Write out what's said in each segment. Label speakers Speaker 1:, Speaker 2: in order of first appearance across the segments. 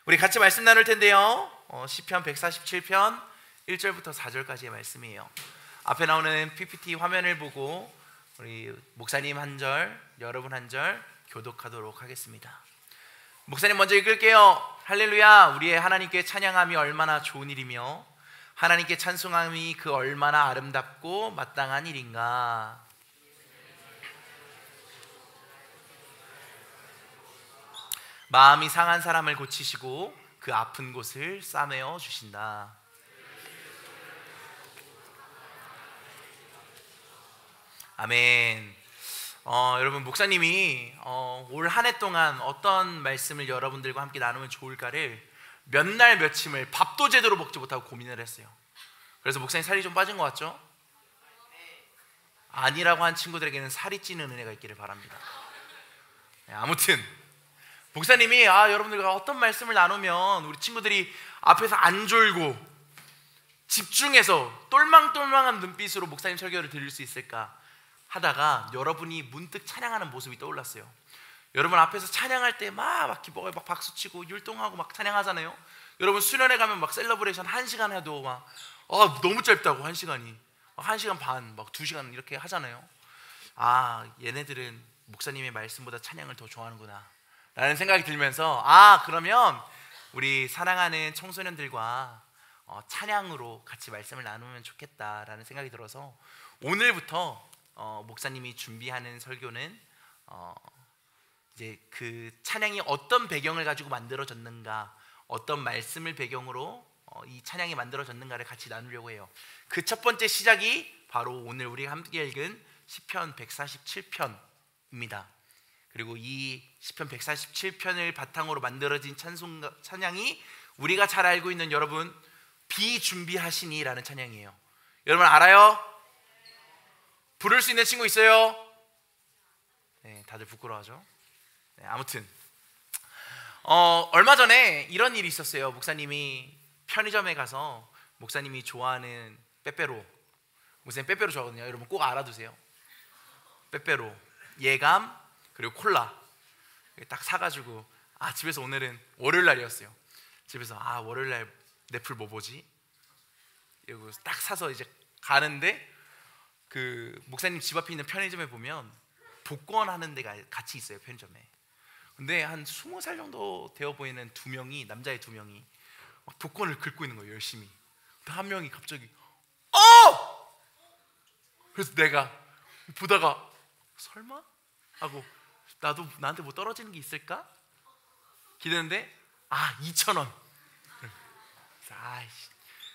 Speaker 1: 우리 같이 말씀 나눌 텐데요. 시편 147편 1절부터 4절까지의 말씀이에요. 앞에 나오는 PPT 화면을 보고 우리 목사님 한 절, 여러분 한 절 교독하도록 하겠습니다. 목사님 먼저 읽을게요. 할렐루야. 우리의 하나님께 찬양함이 얼마나 좋은 일이며 하나님께 찬송함이 그 얼마나 아름답고 마땅한 일인가. 마음이 상한 사람을 고치시고 그 아픈 곳을 싸매어 주신다. 아멘. 여러분, 목사님이 올 한 해 동안 어떤 말씀을 여러분들과 함께 나누면 좋을까를 몇 날 며칠을 밥도 제대로 먹지 못하고 고민을 했어요. 그래서 목사님 살이 좀 빠진 것 같죠? 아니라고 한 친구들에게는 살이 찌는 은혜가 있기를 바랍니다. 아무튼 목사님이 여러분들과 어떤 말씀을 나누면 우리 친구들이 앞에서 안 졸고 집중해서 똘망똘망한 눈빛으로 목사님 설교를 들을 수 있을까 하다가 여러분이 문득 찬양하는 모습이 떠올랐어요. 여러분 앞에서 찬양할 때 막 박수치고 율동하고 막 찬양하잖아요. 여러분 수련회 가면 막 셀러브레이션 1시간 해도 막 너무 짧다고 1시간이 1시간 반 막 2시간 이렇게 하잖아요. 얘네들은 목사님의 말씀보다 찬양을 더 좋아하는구나 라는 생각이 들면서 그러면 우리 사랑하는 청소년들과 찬양으로 같이 말씀을 나누면 좋겠다라는 생각이 들어서 오늘부터 목사님이 준비하는 설교는 이제 그 찬양이 어떤 배경을 가지고 만들어졌는가, 어떤 말씀을 배경으로 이 찬양이 만들어졌는가를 같이 나누려고 해요. 그 첫 번째 시작이 바로 오늘 우리가 함께 읽은 시편 147편입니다. 그리고 이 시편 147편을 바탕으로 만들어진 찬양이 우리가 잘 알고 있는 여러분 비준비하시니 라는 찬양이에요. 여러분 알아요? 부를 수 있는 친구 있어요? 네, 다들 부끄러워하죠? 네, 아무튼 얼마 전에 이런 일이 있었어요. 목사님이 편의점에 가서 목사님이 좋아하는 빼빼로, 목사님 빼빼로 좋아하거든요. 여러분 꼭 알아두세요. 빼빼로, 예감, 그리고 콜라 딱 사가지고 집에서 오늘은 월요일날이었어요. 집에서 월요일날 넷플 뭐 보지? 이러고 딱 사서 이제 가는데 그 목사님 집 앞에 있는 편의점에 보면 복권 하는 데가 같이 있어요. 편의점에. 근데 한 20살 정도 되어 보이는 두 명이, 남자의 두 명이 막 복권을 긁고 있는 거예요. 열심히. 근데 한 명이 갑자기 그래서 내가 보다가 설마? 하고 나도 나한테 뭐 떨어지는 게 있을까? 기대는데 2,000원.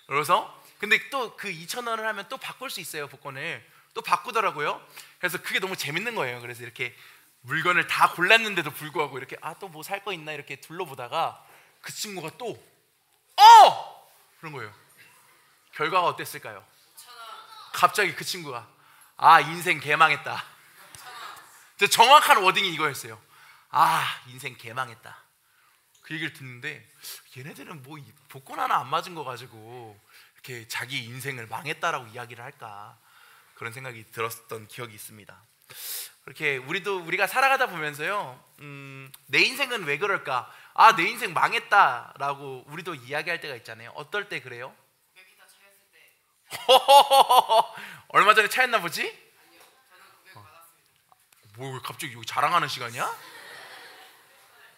Speaker 1: 그래서 근데 또 그 2,000원을 하면 또 바꿀 수 있어요. 복권을 또 바꾸더라고요. 그래서 그게 너무 재밌는 거예요. 그래서 이렇게 물건을 다 골랐는데도 불구하고 이렇게 또 뭐 살 거 있나 이렇게 둘러보다가 그 친구가 또 그런 거예요. 결과가 어땠을까요? 갑자기 그 친구가 인생 개망했다. 정확한 워딩이 이거였어요. 인생 개망했다. 그 얘기를 듣는데 얘네들은 뭐 복권 하나 안 맞은 거 가지고 이렇게 자기 인생을 망했다라고 이야기를 할까, 그런 생각이 들었던 기억이 있습니다. 그렇게 우리가 살아가다 보면서요, 내 인생은 왜 그럴까? 내 인생 망했다라고 우리도 이야기할 때가 있잖아요. 어떨 때 그래요? 고백이 다 차였을 때. 얼마 전에 차였나 보지?
Speaker 2: 아니요, 저는 고백 받았습니다.
Speaker 1: 뭐 왜 갑자기 여기 자랑하는 시간이야?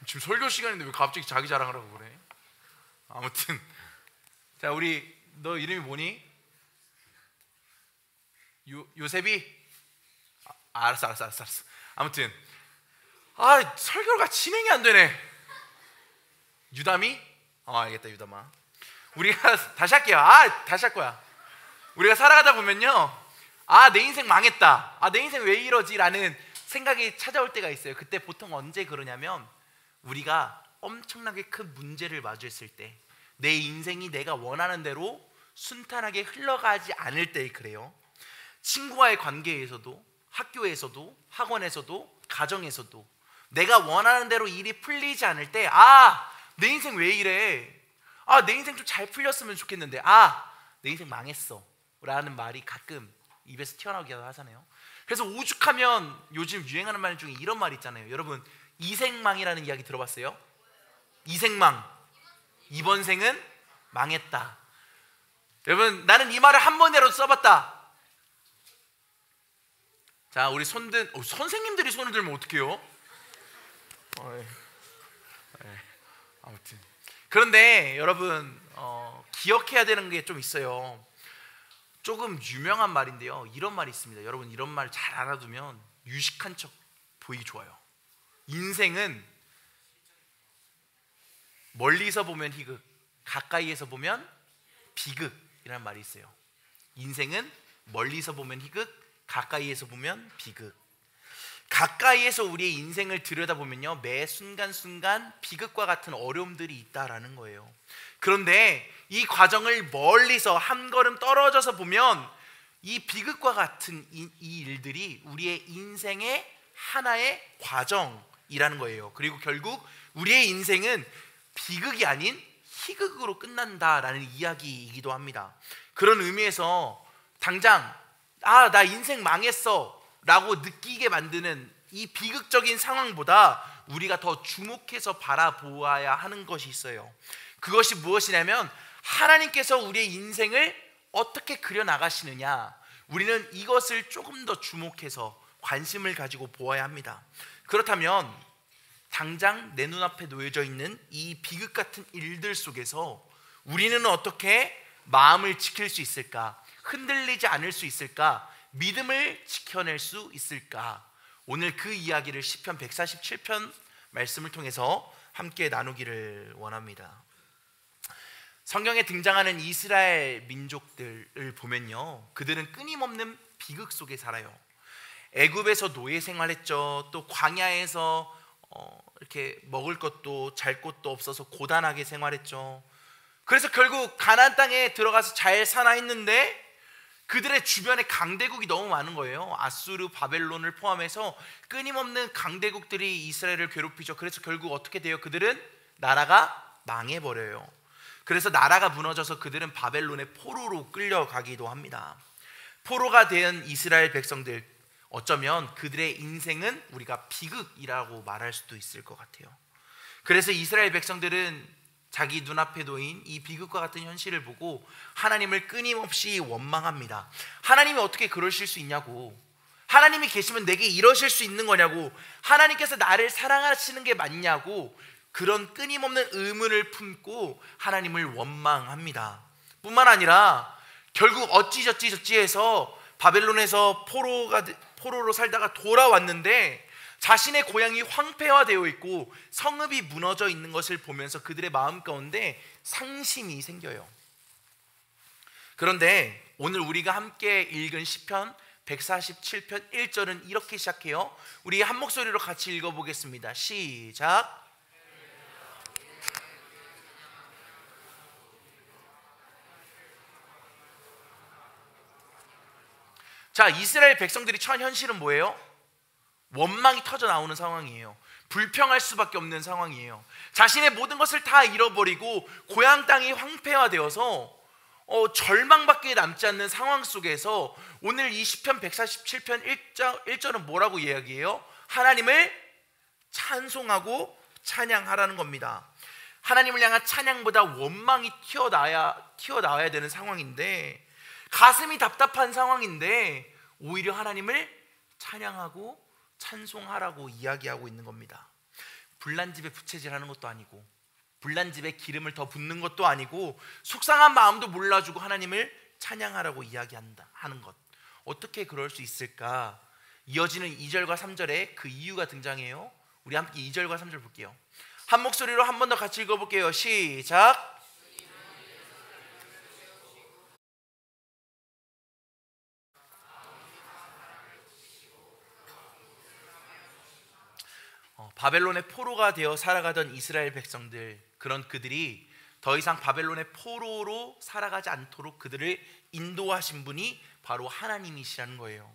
Speaker 1: 지금 설교 시간인데 왜 갑자기 자기 자랑을 하고 그래? 아무튼 자, 너 이름이 뭐니? 요셉이? 알았어. 아무튼 설교가 진행이 안 되네. 유담이? 알겠다, 유담아. 우리가 다시 할게요. 다시 할 거야. 우리가 살아가다 보면요, 내 인생 망했다, 내 인생 왜 이러지? 라는 생각이 찾아올 때가 있어요. 그때 보통 언제 그러냐면 우리가 엄청나게 큰 문제를 마주했을 때, 내 인생이 내가 원하는 대로 순탄하게 흘러가지 않을 때 그래요. 친구와의 관계에서도, 학교에서도, 학원에서도, 가정에서도 내가 원하는 대로 일이 풀리지 않을 때 내 인생 왜 이래? 내 인생 좀 잘 풀렸으면 좋겠는데 내 인생 망했어 라는 말이 가끔 입에서 튀어나오기도 하잖아요. 그래서 오죽하면 요즘 유행하는 말 중에 이런 말 있잖아요. 여러분 이생망이라는 이야기 들어봤어요? 이생망. 이번 생은 망했다. 여러분, 나는 이 말을 한 번이라도 써봤다. 자, 우리 선생님들이 손을 들면 어떡해요? 아무튼 그런데 여러분, 기억해야 되는 게 좀 있어요. 조금 유명한 말인데요, 이런 말이 있습니다. 여러분, 이런 말 잘 알아두면 유식한 척 보이기 좋아요. 인생은 멀리서 보면 희극, 가까이에서 보면 비극이라는 말이 있어요. 인생은 멀리서 보면 희극, 가까이에서 보면 비극. 가까이에서 우리의 인생을 들여다보면요, 매 순간순간 비극과 같은 어려움들이 있다라는 거예요. 그런데 이 과정을 멀리서 한 걸음 떨어져서 보면 이 비극과 같은 이 일들이 우리의 인생의 하나의 과정이라는 거예요. 그리고 결국 우리의 인생은 비극이 아닌 희극으로 끝난다라는 이야기이기도 합니다. 그런 의미에서 당장 나 인생 망했어 라고 느끼게 만드는 이 비극적인 상황보다 우리가 더 주목해서 바라보아야 하는 것이 있어요. 그것이 무엇이냐면 하나님께서 우리의 인생을 어떻게 그려나가시느냐, 우리는 이것을 조금 더 주목해서 관심을 가지고 보아야 합니다. 그렇다면 당장 내 눈앞에 놓여져 있는 이 비극 같은 일들 속에서 우리는 어떻게 마음을 지킬 수 있을까? 흔들리지 않을 수 있을까? 믿음을 지켜낼 수 있을까? 오늘 그 이야기를 시편 147편 말씀을 통해서 함께 나누기를 원합니다. 성경에 등장하는 이스라엘 민족들을 보면요, 그들은 끊임없는 비극 속에 살아요. 애굽에서 노예 생활했죠. 또 광야에서 이렇게 먹을 것도 잘 곳도 없어서 고단하게 생활했죠. 그래서 결국 가나안 땅에 들어가서 잘 사나 했는데 그들의 주변에 강대국이 너무 많은 거예요. 아수르, 바벨론을 포함해서 끊임없는 강대국들이 이스라엘을 괴롭히죠. 그래서 결국 어떻게 돼요? 그들은 나라가 망해버려요. 그래서 나라가 무너져서 그들은 바벨론의 포로로 끌려가기도 합니다. 포로가 된 이스라엘 백성들, 어쩌면 그들의 인생은 우리가 비극이라고 말할 수도 있을 것 같아요. 그래서 이스라엘 백성들은 자기 눈앞에 놓인 이 비극과 같은 현실을 보고 하나님을 끊임없이 원망합니다. 하나님이 어떻게 그러실 수 있냐고, 하나님이 계시면 내게 이러실 수 있는 거냐고, 하나님께서 나를 사랑하시는 게 맞냐고, 그런 끊임없는 의문을 품고 하나님을 원망합니다. 뿐만 아니라 결국 어찌저찌 해서 바벨론에서 포로로 살다가 돌아왔는데 자신의 고향이 황폐화되어 있고 성읍이 무너져 있는 것을 보면서 그들의 마음 가운데 상심이 생겨요. 그런데 오늘 우리가 함께 읽은 시편 147편 1절은 이렇게 시작해요. 우리 한 목소리로 같이 읽어보겠습니다. 시작. 자, 이스라엘 백성들이 처한 현실은 뭐예요? 원망이 터져 나오는 상황이에요. 불평할 수밖에 없는 상황이에요. 자신의 모든 것을 다 잃어버리고 고향 땅이 황폐화되어서 절망밖에 남지 않는 상황 속에서 오늘 이 시편 147편 1절은 뭐라고 이야기해요? 하나님을 찬송하고 찬양하라는 겁니다. 하나님을 향한 찬양보다 원망이 튀어나와야 되는 상황인데, 가슴이 답답한 상황인데 오히려 하나님을 찬양하고 찬송하라고 이야기하고 있는 겁니다. 불난 집에 부채질하는 것도 아니고 불난 집에 기름을 더 붓는 것도 아니고 속상한 마음도 몰라주고 하나님을 찬양하라고 하는 것, 어떻게 그럴 수 있을까? 이어지는 2절과 3절에 그 이유가 등장해요. 우리 함께 2절과 3절 볼게요. 한 목소리로 한 번 더 같이 읽어볼게요. 시작. 바벨론의 포로가 되어 살아가던 이스라엘 백성들, 그런 그들이 더 이상 바벨론의 포로로 살아가지 않도록 그들을 인도하신 분이 바로 하나님이시라는 거예요.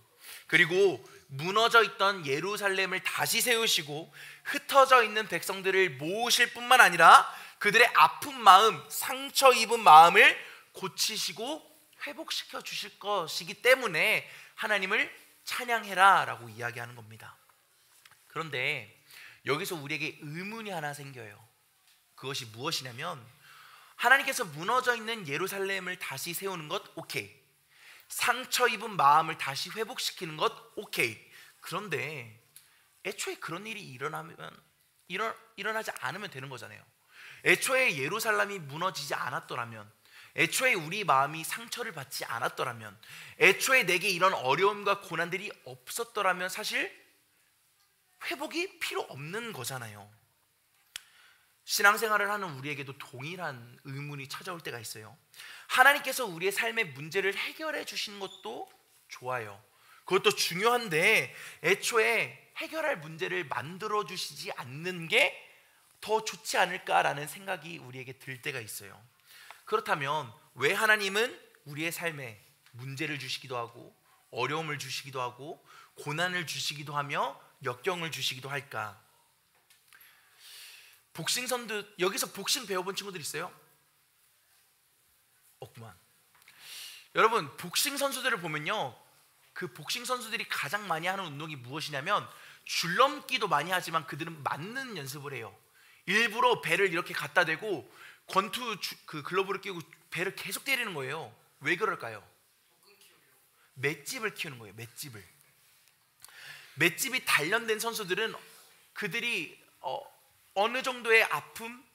Speaker 1: 그리고 무너져 있던 예루살렘을 다시 세우시고 흩어져 있는 백성들을 모으실 뿐만 아니라 그들의 아픈 마음, 상처 입은 마음을 고치시고 회복시켜 주실 것이기 때문에 하나님을 찬양해라 라고 이야기하는 겁니다. 그런데 여기서 우리에게 의문이 하나 생겨요. 그것이 무엇이냐면 하나님께서 무너져 있는 예루살렘을 다시 세우는 것 오케이. 상처 입은 마음을 다시 회복시키는 것 오케이. 그런데 애초에 그런 일이 일어나지 않으면 되는 거잖아요. 애초에 예루살렘이 무너지지 않았더라면, 애초에 우리 마음이 상처를 받지 않았더라면, 애초에 내게 이런 어려움과 고난들이 없었더라면 사실 회복이 필요 없는 거잖아요. 신앙생활을 하는 우리에게도 동일한 의문이 찾아올 때가 있어요. 하나님께서 우리의 삶의 문제를 해결해 주시는 것도 좋아요. 그것도 중요한데 애초에 해결할 문제를 만들어 주시지 않는 게 더 좋지 않을까라는 생각이 우리에게 들 때가 있어요. 그렇다면 왜 하나님은 우리의 삶에 문제를 주시기도 하고 어려움을 주시기도 하고 고난을 주시기도 하며 역경을 주시기도 할까? 복싱 선수, 여기서 복싱 배워본 친구들 있어요? 없구만. 여러분, 복싱 선수들을 보면요, 그 복싱 선수들이 가장 많이 하는 운동이 무엇이냐면 줄넘기도 많이 하지만 그들은 맞는 연습을 해요. 일부러 배를 이렇게 갖다 대고 그 글러브를 끼고 배를 계속 때리는 거예요. 왜 그럴까요? 맷집을 키우는 거예요. 맷집이 단련된 선수들은 그들이 어느 정도의 아픔,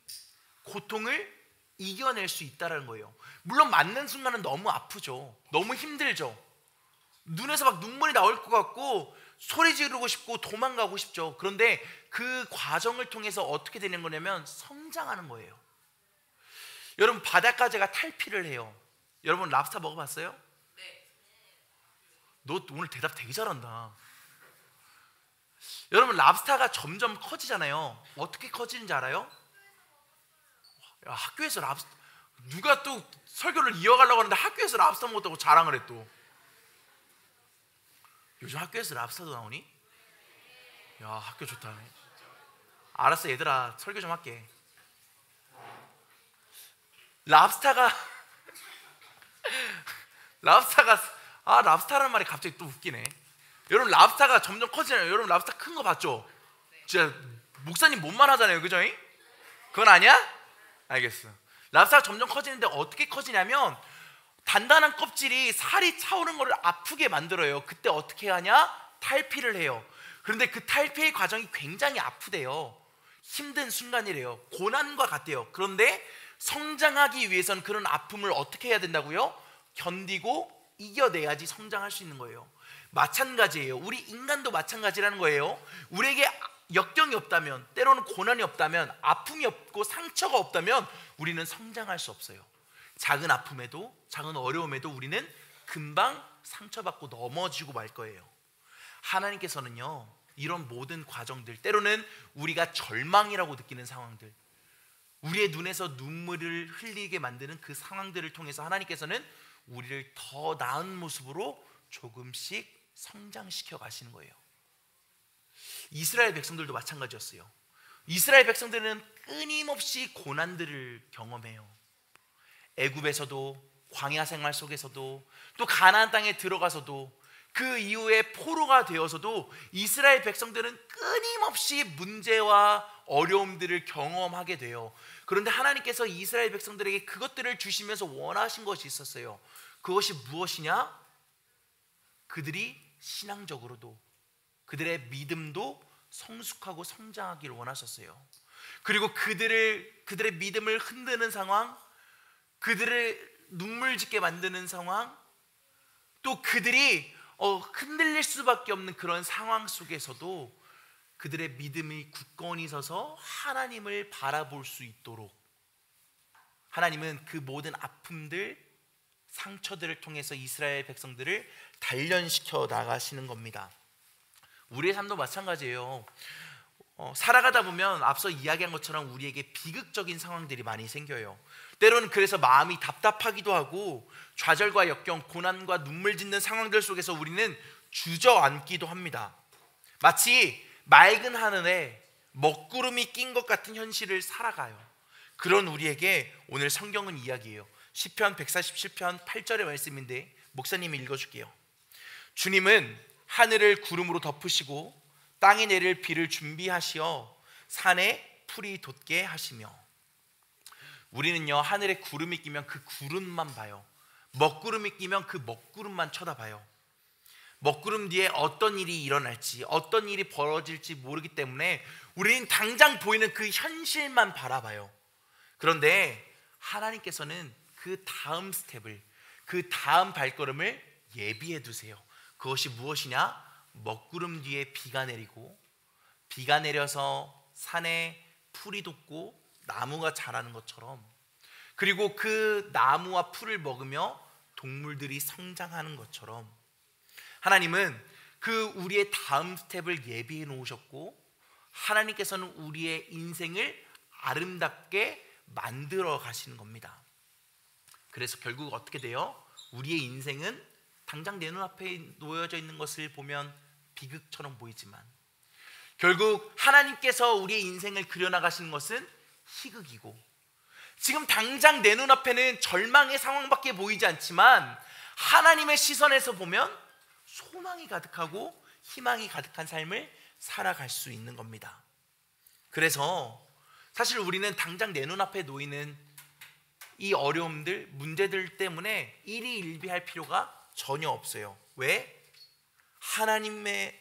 Speaker 1: 고통을 이겨낼 수 있다는 거예요. 물론 맞는 순간은 너무 아프죠. 너무 힘들죠. 눈에서 막 눈물이 나올 것 같고 소리 지르고 싶고 도망가고 싶죠. 그런데 그 과정을 통해서 어떻게 되는 거냐면 성장하는 거예요. 여러분, 바닷가재가 탈피를 해요. 여러분, 랍스터 먹어봤어요?
Speaker 2: 네.
Speaker 1: 너 오늘 대답 되게 잘한다. 여러분, 랍스타가 점점 커지잖아요. 어떻게 커지는지 알아요? 야, 학교에서 랍스타, 누가 또 설교를 이어가려고 하는데 학교에서 랍스타 먹었다고 자랑을 해. 또 요즘 학교에서 랍스타도 나오니? 야, 학교 좋다. 알았어 얘들아, 설교 좀 할게. 랍스타가 랍스타라는 말이 갑자기 또 웃기네. 여러분, 랍스타가 점점 커지잖아요. 여러분, 랍스타 큰 거 봤죠? 진짜 목사님 몸만 하잖아요, 그죠? 그건 아니야? 알겠어. 랍스타가 점점 커지는데 어떻게 커지냐면 단단한 껍질이 살이 차오르는 것을 아프게 만들어요. 그때 어떻게 하냐? 탈피를 해요. 그런데 그 탈피의 과정이 굉장히 아프대요. 힘든 순간이래요. 고난과 같대요. 그런데 성장하기 위해서는 그런 아픔을 어떻게 해야 된다고요? 견디고 이겨내야지 성장할 수 있는 거예요. 마찬가지예요. 우리 인간도 마찬가지라는 거예요. 우리에게 역경이 없다면, 때로는 고난이 없다면, 아픔이 없고 상처가 없다면 우리는 성장할 수 없어요. 작은 아픔에도, 작은 어려움에도 우리는 금방 상처받고 넘어지고 말 거예요. 하나님께서는요, 이런 모든 과정들, 때로는 우리가 절망이라고 느끼는 상황들, 우리의 눈에서 눈물을 흘리게 만드는 그 상황들을 통해서 하나님께서는 우리를 더 나은 모습으로 조금씩 성장시켜 가시는 거예요. 이스라엘 백성들도 마찬가지였어요. 이스라엘 백성들은 끊임없이 고난들을 경험해요. 애굽에서도, 광야 생활 속에서도, 또 가나안 땅에 들어가서도, 그 이후에 포로가 되어서도 이스라엘 백성들은 끊임없이 문제와 어려움들을 경험하게 돼요. 그런데 하나님께서 이스라엘 백성들에게 그것들을 주시면서 원하신 것이 있었어요. 그것이 무엇이냐? 그들이 신앙적으로도, 그들의 믿음도 성숙하고 성장하기를 원하셨어요. 그리고 그들의 믿음을 흔드는 상황, 그들을 눈물 짓게 만드는 상황, 또 그들이 흔들릴 수밖에 없는 그런 상황 속에서도 그들의 믿음이 굳건히 서서 하나님을 바라볼 수 있도록, 하나님은 그 모든 아픔들, 상처들을 통해서 이스라엘 백성들을 단련시켜 나가시는 겁니다. 우리의 삶도 마찬가지예요. 살아가다 보면 앞서 이야기한 것처럼 우리에게 비극적인 상황들이 많이 생겨요. 때로는 그래서 마음이 답답하기도 하고 좌절과 역경, 고난과 눈물 짓는 상황들 속에서 우리는 주저앉기도 합니다. 마치 맑은 하늘에 먹구름이 낀 것 같은 현실을 살아가요. 그런 우리에게 오늘 성경은 이야기해요. 시편 147편 8절의 말씀인데 목사님이 읽어줄게요. 주님은 하늘을 구름으로 덮으시고 땅에 내릴 비를 준비하시어 산에 풀이 돋게 하시며. 우리는요 하늘에 구름이 끼면 그 구름만 봐요. 먹구름이 끼면 그 먹구름만 쳐다봐요. 먹구름 뒤에 어떤 일이 일어날지, 어떤 일이 벌어질지 모르기 때문에 우리는 당장 보이는 그 현실만 바라봐요. 그런데 하나님께서는 그 다음 스텝을, 그 다음 발걸음을 예비해 두세요. 그것이 무엇이냐? 먹구름 뒤에 비가 내리고, 비가 내려서 산에 풀이 돋고 나무가 자라는 것처럼, 그리고 그 나무와 풀을 먹으며 동물들이 성장하는 것처럼 하나님은 그 우리의 다음 스텝을 예비해 놓으셨고, 하나님께서는 우리의 인생을 아름답게 만들어 가시는 겁니다. 그래서 결국 어떻게 돼요? 우리의 인생은 당장 내 눈앞에 놓여져 있는 것을 보면 비극처럼 보이지만 결국 하나님께서 우리의 인생을 그려나가시는 것은 희극이고, 지금 당장 내 눈앞에는 절망의 상황밖에 보이지 않지만 하나님의 시선에서 보면 소망이 가득하고 희망이 가득한 삶을 살아갈 수 있는 겁니다. 그래서 사실 우리는 당장 내 눈앞에 놓이는 이 어려움들, 문제들 때문에 일희일비할 필요가 전혀 없어요. 왜? 하나님의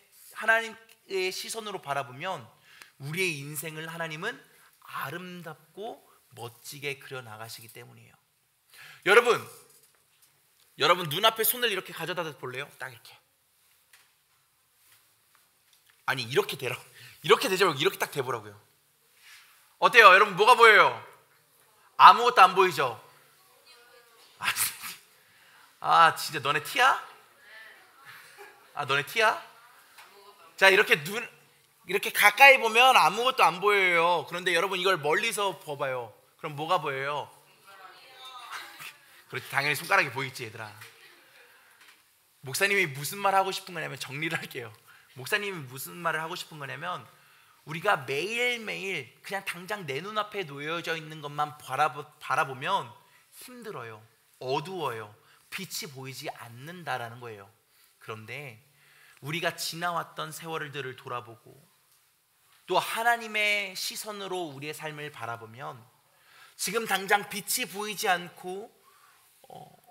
Speaker 1: 시선으로 바라보면 우리의 인생을 하나님은 아름답고 멋지게 그려나가시기 때문이에요. 여러분 눈앞에 손을 이렇게 가져다 볼래요? 딱 이렇게. 아니 이렇게 되라. 이렇게 되지 말고 이렇게 딱 대보라고요. 어때요? 여러분 뭐가 보여요? 아무것도 안 보이죠? 아 진짜 너네 티야? 아 너네 티야? 자 이렇게 가까이 보면 아무것도 안 보여요. 그런데 여러분 이걸 멀리서 봐봐요. 그럼 뭐가 보여요? 그렇지, 당연히 손가락이 보이지 얘들아. 목사님이 무슨 말 하고 싶은 거냐면, 정리를 할게요. 목사님이 무슨 말을 하고 싶은 거냐면, 우리가 매일매일 그냥 당장 내 눈앞에 놓여져 있는 것만 바라보면 힘들어요. 어두워요. 빛이 보이지 않는다라는 거예요. 그런데 우리가 지나왔던 세월들을 돌아보고 또 하나님의 시선으로 우리의 삶을 바라보면 지금 당장 빛이 보이지 않고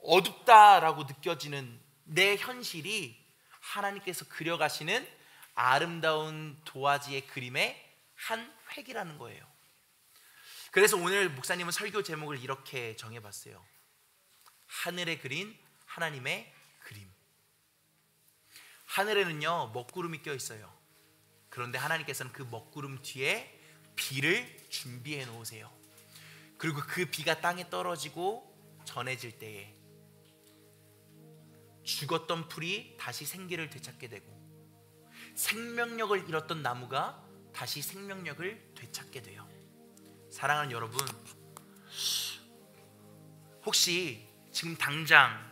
Speaker 1: 어둡다라고 느껴지는 내 현실이 하나님께서 그려가시는 아름다운 도화지의 그림의 한 획이라는 거예요. 그래서 오늘 목사님은 설교 제목을 이렇게 정해봤어요. 하늘에 그린 하나님의 그림. 하늘에는요 먹구름이 껴 있어요. 그런데 하나님께서는 그 먹구름 뒤에 비를 준비해 놓으세요. 그리고 그 비가 땅에 떨어지고 전해질 때에 죽었던 풀이 다시 생기를 되찾게 되고, 생명력을 잃었던 나무가 다시 생명력을 되찾게 돼요. 사랑하는 여러분, 혹시 지금 당장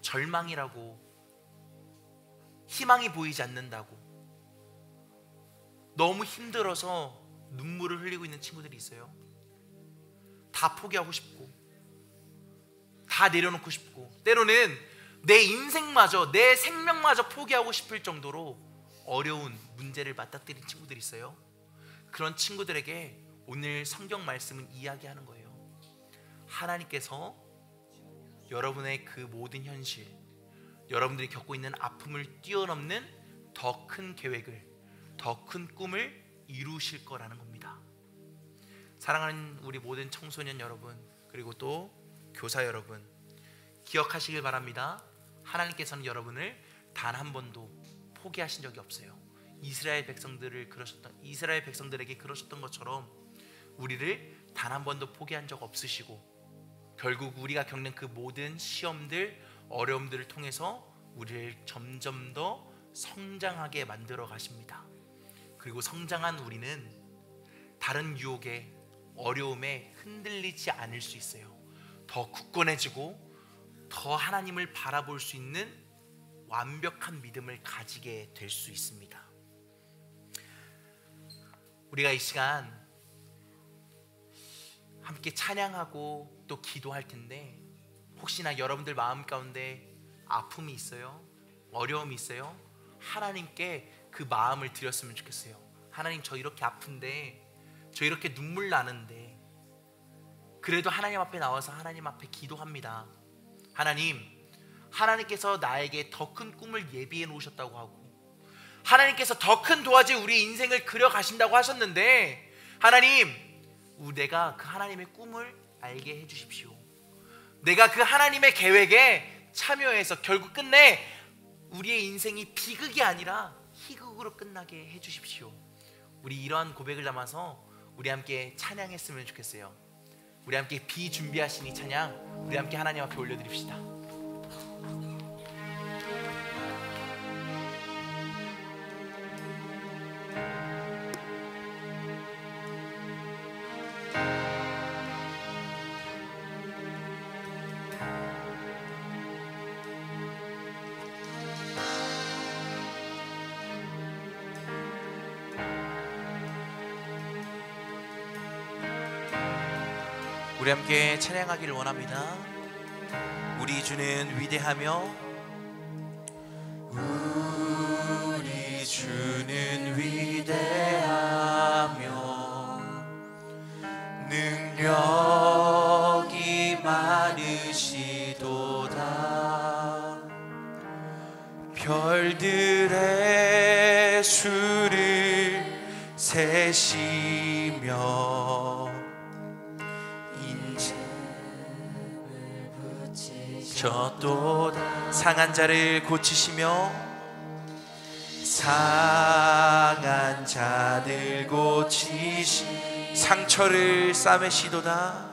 Speaker 1: 절망이라고, 희망이 보이지 않는다고, 너무 힘들어서 눈물을 흘리고 있는 친구들이 있어요? 다 포기하고 싶고 다 내려놓고 싶고, 때로는 내 인생마저, 내 생명마저 포기하고 싶을 정도로 어려운 문제를 맞닥뜨린 친구들이 있어요. 그런 친구들에게 오늘 성경 말씀은 이야기하는 거예요. 하나님께서 여러분의 그 모든 현실, 여러분들이 겪고 있는 아픔을 뛰어넘는 더 큰 계획을, 더 큰 꿈을 이루실 거라는 겁니다. 사랑하는 우리 모든 청소년 여러분, 그리고 또 교사 여러분, 기억하시길 바랍니다. 하나님께서는 여러분을 단 한 번도 포기하신 적이 없어요. 이스라엘 백성들에게 그러셨던 것처럼 우리를 단 한 번도 포기한 적 없으시고, 결국 우리가 겪는 그 모든 시험들, 어려움들을 통해서 우리를 점점 더 성장하게 만들어 가십니다. 그리고 성장한 우리는 다른 유혹에, 어려움에 흔들리지 않을 수 있어요. 더 굳건해지고 더 하나님을 바라볼 수 있는 완벽한 믿음을 가지게 될 수 있습니다. 우리가 이 시간 함께 찬양하고 또 기도할 텐데, 혹시나 여러분들 마음 가운데 아픔이 있어요? 어려움이 있어요? 하나님께 그 마음을 드렸으면 좋겠어요. 하나님, 저 이렇게 아픈데, 저 이렇게 눈물 나는데 그래도 하나님 앞에 나와서 하나님 앞에 기도합니다. 하나님께서 나에게 더 큰 꿈을 예비해 놓으셨다고 하고, 하나님께서 더 큰 도화지 우리 인생을 그려 가신다고 하셨는데, 하나님, 내가 그 하나님의 꿈을 알게 해 주십시오. 내가 그 하나님의 계획에 참여해서 결국 끝내 우리의 인생이 비극이 아니라 희극으로 끝나게 해 주십시오. 우리 이러한 고백을 담아서 우리 함께 찬양했으면 좋겠어요. 우리 함께 비준비하신 이 찬양 우리 함께 하나님 앞에 올려드립시다. 우리 함께 찬양하기를 원합니다. 우리 주는 위대하며, 우리 주는 위대하며 능력이 많으시도다. 별들의 수를 세시며 저도다. 상한 자를 고치시며 상한 자들 고치시 상처를 싸매시도다.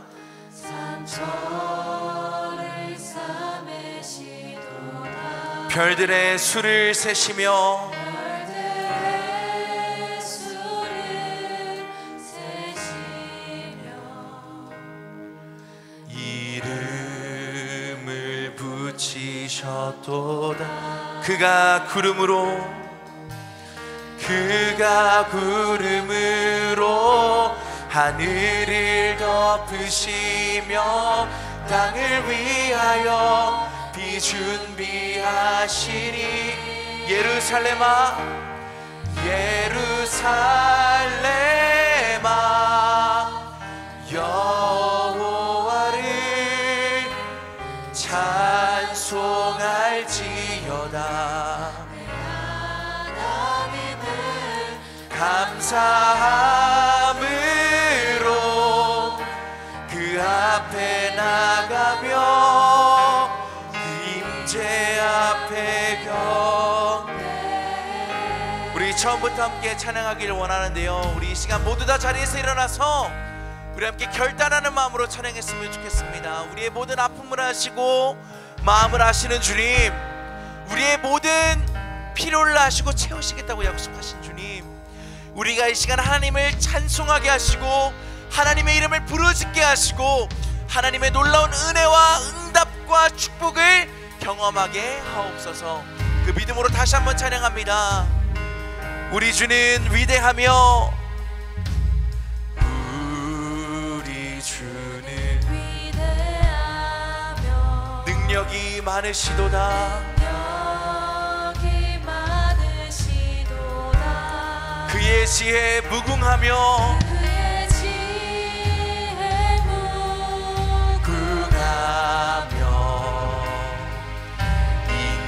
Speaker 3: 상처를 싸매시도다.
Speaker 1: 별들의 수를 세시며
Speaker 3: 별들의 수를 세시며
Speaker 1: 이름을 붙이셨도다. 그가 구름으로 하늘을 덮으시며 땅을 위하여 비준비하시니 예루살렘아 여호와를 찬송할지어다. 감사함으로 그 앞에 나가며 그 임재 앞에 우리 처음부터 함께 찬양하기를 원하는데요, 우리 이 시간 모두 다 자리에서 일어나서 우리 함께 결단하는 마음으로 찬양했으면 좋겠습니다. 우리의 모든 아픔을 아시고 마음을 아시는 주님, 우리의 모든 필요를 아시고 채우시겠다고 약속하신 주님, 우리가 이 시간 하나님을 찬송하게 하시고 하나님의 이름을 부르짖게 하시고 하나님의 놀라운 은혜와 응답과 축복을 경험하게 하옵소서. 그 믿음으로 다시 한번 찬양합니다. 우리 주는 위대하며 우리 주는
Speaker 3: 위대하며
Speaker 1: 능력이 많으시도다. 그의 지혜 무궁하며
Speaker 3: 그의 지혜
Speaker 1: 무궁하며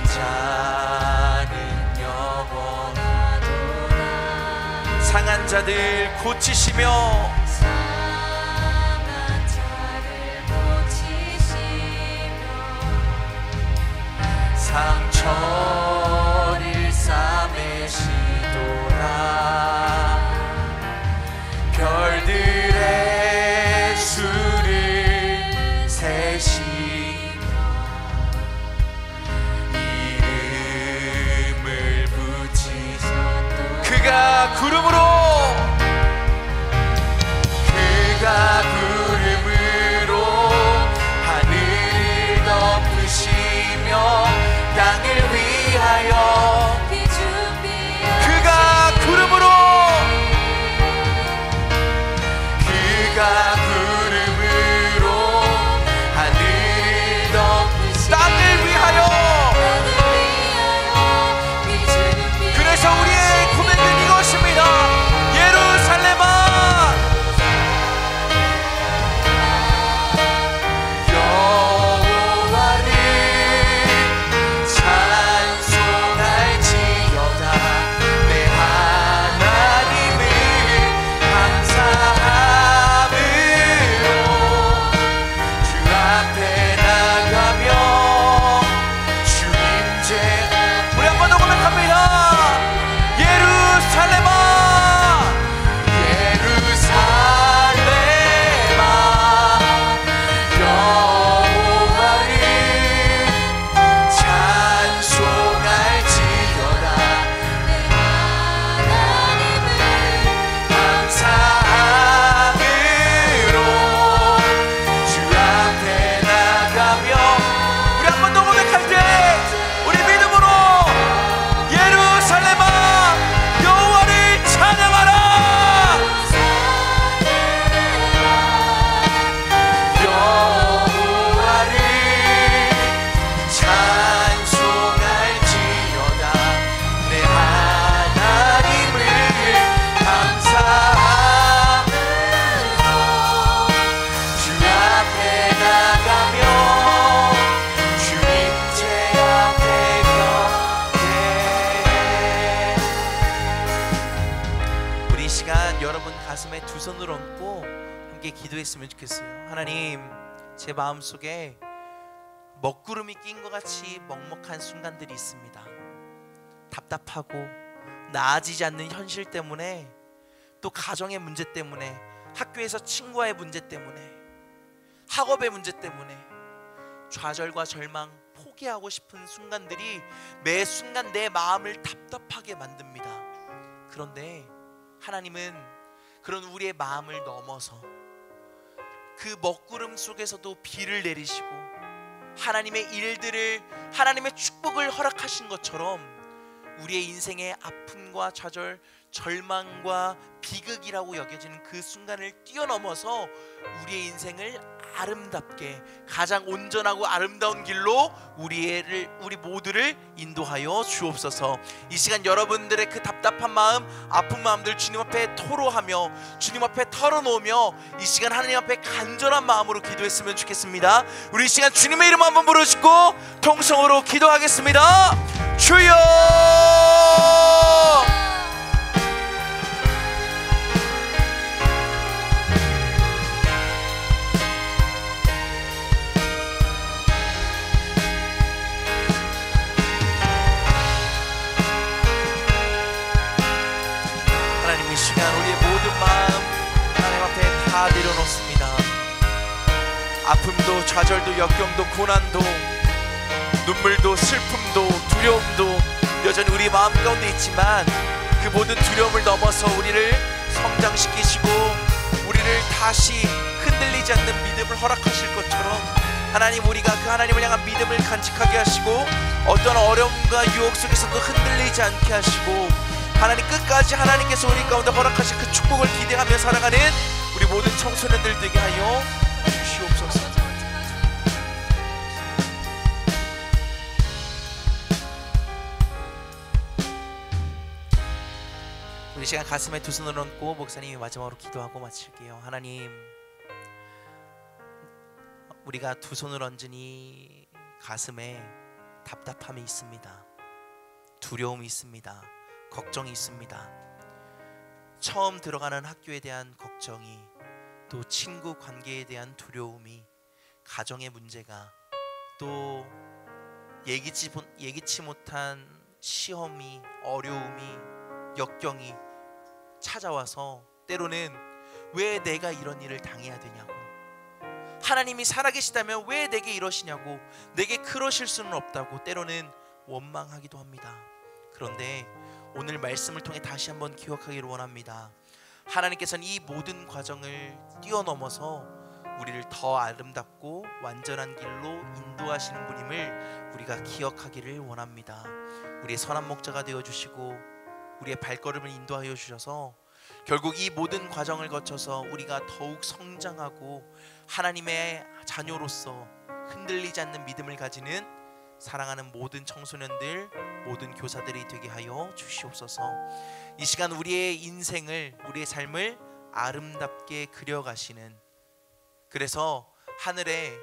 Speaker 1: 인자는 영원하도다. 상한 자들 고치시며
Speaker 3: 상한 자들 고치시며
Speaker 1: 상처를 싸매시도다. 별들의 수를 세시며 이름을 붙이셨도다. 그가 구름으로 하늘을 덮으시며 땅을 손을 얹고 함께 기도했으면 좋겠어요. 하나님, 제 마음속에 먹구름이 낀 것 같이 먹먹한 순간들이 있습니다. 답답하고 나아지지 않는 현실 때문에, 또 가정의 문제 때문에, 학교에서 친구와의 문제 때문에, 학업의 문제 때문에 좌절과 절망, 포기하고 싶은 순간들이 매 순간 내 마음을 답답하게 만듭니다. 그런데 하나님은 그런 우리의 마음을 넘어서 그 먹구름 속에서도 비를 내리시고 하나님의 일들을, 하나님의 축복을 허락하신 것처럼 우리의 인생의 아픔과 좌절, 절망과 비극이라고 여겨지는 그 순간을 뛰어넘어서 우리의 인생을 아름답게, 가장 온전하고 아름다운 길로 우리 모두를 인도하여 주옵소서. 이 시간 여러분들의 그 답답한 마음, 아픈 마음들 주님 앞에 토로하며 주님 앞에 털어놓으며 이 시간 하나님 앞에 간절한 마음으로 기도했으면 좋겠습니다. 우리 이 시간 주님의 이름 한번 부르시고 통성으로 기도하겠습니다. 주여! 하나님, 이 시간 우리의 모든 마음 하나님 앞에 다 내려놓습니다. 아픔도 좌절도 역경도 고난도 눈물도 슬픔도 두려움도 여전히 우리 마음 가운데 있지만 그 모든 두려움을 넘어서 우리를 성장시키시고 우리를 다시 흔들리지 않는 믿음을 허락하실 것처럼 하나님, 우리가 그 하나님을 향한 믿음을 간직하게 하시고 어떤 어려움과 유혹 속에서도 흔들리지 않게 하시고 하나님, 끝까지 하나님께서 우리 가운데 허락하신 그 축복을 기대하며 살아가는 우리 모든 청소년들 되게 하여 주시옵소서. 우리 시간 가슴에 두 손을 얹고 목사님이 마지막으로 기도하고 마칠게요. 하나님, 우리가 두 손을 얹으니 가슴에 답답함이 있습니다. 두려움이 있습니다. 걱정이 있습니다. 처음 들어가는 학교에 대한 걱정이, 또 친구 관계에 대한 두려움이, 가정의 문제가, 또 예기치 못한 시험이, 어려움이, 역경이 찾아와서 때로는 왜 내가 이런 일을 당해야 되냐고, 하나님이 살아계시다면 왜 내게 이러시냐고, 내게 그러실 수는 없다고 때로는 원망하기도 합니다. 그런데 오늘 말씀을 통해 다시 한번 기억하기를 원합니다. 하나님께서는 이 모든 과정을 뛰어넘어서 우리를 더 아름답고 완전한 길로 인도하시는 분임을 우리가 기억하기를 원합니다. 우리의 선한 목자가 되어주시고 우리의 발걸음을 인도하여 주셔서 결국 이 모든 과정을 거쳐서 우리가 더욱 성장하고 하나님의 자녀로서 흔들리지 않는 믿음을 가지는 사랑하는 모든 청소년들, 모든 교사들이 되게 하여 주시옵소서. 이 시간 우리의 인생을, 우리의 삶을 아름답게 그려가시는, 그래서 하늘에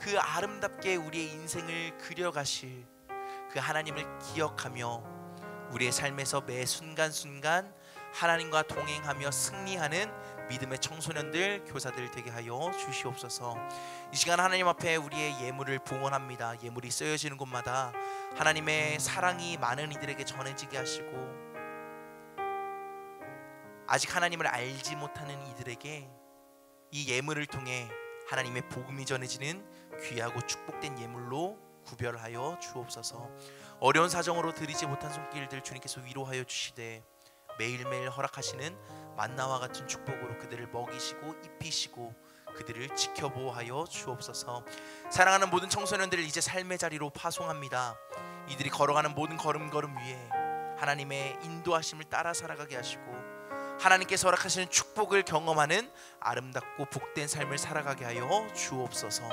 Speaker 1: 그 아름답게 우리의 인생을 그려가실 그 하나님을 기억하며 우리의 삶에서 매 순간순간 하나님과 동행하며 승리하는 믿음의 청소년들, 교사들 되게 하여 주시옵소서. 이 시간 하나님 앞에 우리의 예물을 봉헌합니다. 예물이 쓰여지는 곳마다 하나님의 사랑이 많은 이들에게 전해지게 하시고 아직 하나님을 알지 못하는 이들에게 이 예물을 통해 하나님의 복음이 전해지는 귀하고 축복된 예물로 구별하여 주옵소서. 어려운 사정으로 드리지 못한 손길들 주님께서 위로하여 주시되 매일매일 허락하시는 만나와 같은 축복으로 그들을 먹이시고 입히시고 그들을 지켜보호하여 주옵소서. 사랑하는 모든 청소년들을 이제 삶의 자리로 파송합니다. 이들이 걸어가는 모든 걸음걸음 위에 하나님의 인도하심을 따라 살아가게 하시고 하나님께서 허락하시는 축복을 경험하는 아름답고 복된 삶을 살아가게 하여 주옵소서.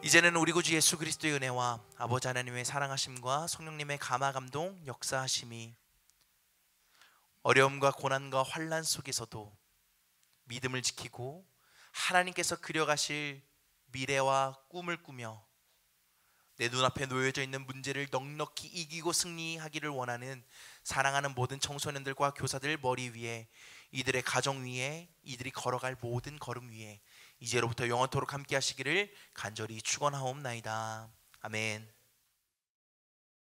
Speaker 1: 이제는 우리 구주 예수 그리스도의 은혜와 아버지 하나님의 사랑하심과 성령님의 감화감동 역사하심이 어려움과 고난과 환난 속에서도 믿음을 지키고 하나님께서 그려가실 미래와 꿈을 꾸며 내 눈앞에 놓여져 있는 문제를 넉넉히 이기고 승리하기를 원하는 사랑하는 모든 청소년들과 교사들 머리 위에, 이들의 가정 위에, 이들이 걸어갈 모든 걸음 위에 이제로부터 영원토록 함께 하시기를 간절히 축원하옵나이다. 아멘.